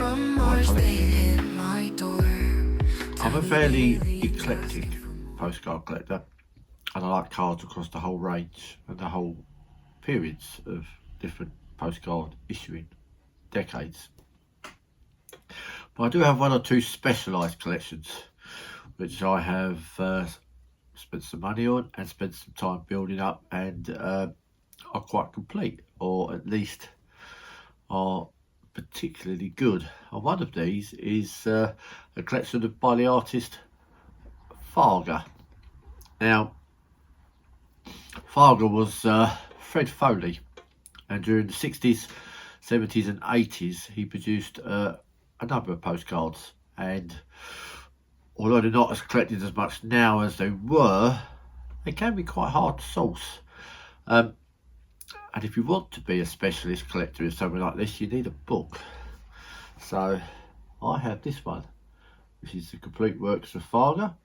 from Mars, they hit my door. I'm a fairly eclectic postcard collector, and I like cards across the whole range and the whole periods of different postcard issuing decades. But I do have one or two specialised collections which I have spent some money on and spent some time building up, and are quite complete, or at least are particularly good. And one of these is a collection by the artist FAGA. Now, FAGA was Fred Foley, and during the 60s, 70s and 80s he produced a number of postcards, and although they're not as collected as much now as they were, they can be quite hard to source. And if you want to be a specialist collector of something like this, you need a book. So I have this one, which is the complete works of FAGA,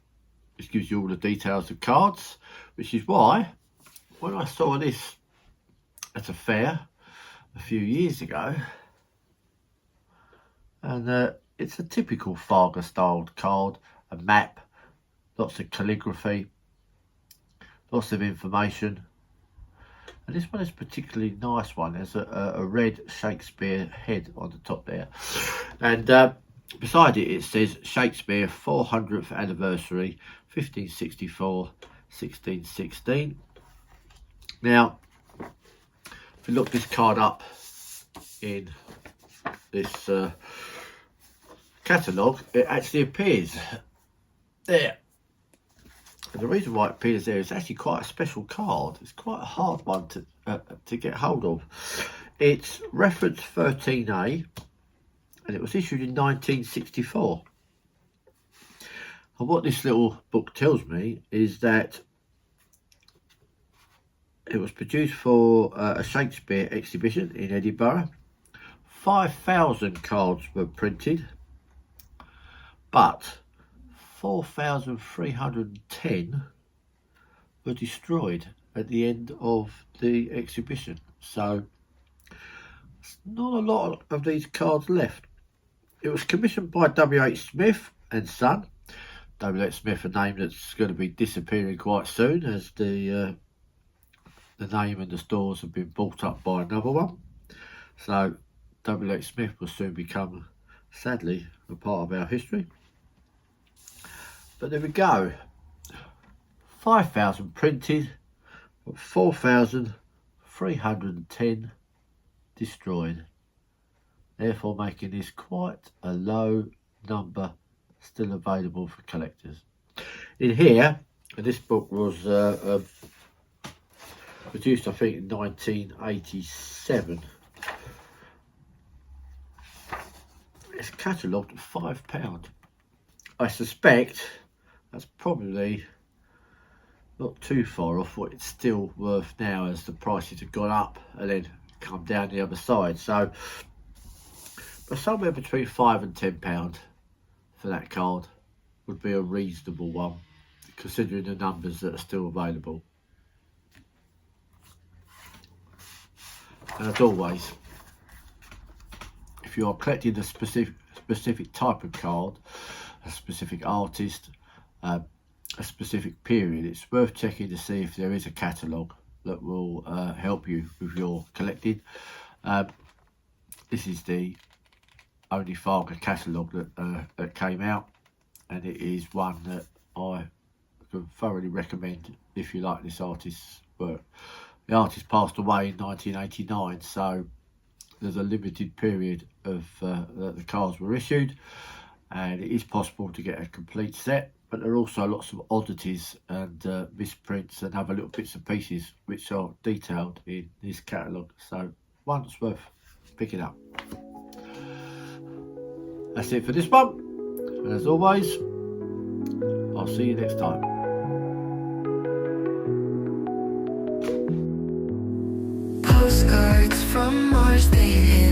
which gives you all the details of cards, which is why when I saw this at a fair a few years ago, and it's a typical FAGA styled card, a map, lots of calligraphy, lots of information. And this one is a particularly nice one. There's a red Shakespeare head on the top there. And beside it, it says Shakespeare 400th anniversary, 1564-1616. Now, if you look this card up in this catalogue, it actually appears there. And the reason why it appears there is actually quite a special card. It's quite a hard one to get hold of. It's reference 13A, and it was issued in 1964. And what this little book tells me is that it was produced for a Shakespeare exhibition in Edinburgh. 5,000 cards were printed, but 4,310 were destroyed at the end of the exhibition. So not a lot of these cards left. It was commissioned by W.H. Smith and Son. W.H. Smith, a name that's going to be disappearing quite soon, as the name and the stores have been bought up by another one. So W.H. Smith will soon become, sadly, a part of our history. But there we go, 5,000 printed, but 4,310 destroyed, therefore making this quite a low number still available for collectors. In here, and this book was produced, I think, in 1987. It's catalogued at £5. I suspect that's probably not too far off what it's still worth now, as the prices have gone up and then come down the other side. So, but somewhere between £5 and £10 for that card would be a reasonable one, considering the numbers that are still available. And as always, if you are collecting a specific type of card, a specific artist, a specific period, it's worth checking to see if there is a catalogue that will help you with your collecting. This is the only FAGA catalogue that came out, and it is one that I can thoroughly recommend if you like this artist's work. The artist passed away in 1989, so there's a limited period of that the cards were issued, and it is possible to get a complete set, but there are also lots of oddities and misprints and other little bits and pieces which are detailed in this catalogue, so one that's worth picking up. That's it for this one, and as always, I'll see you next time. Postcards from Mars, they hit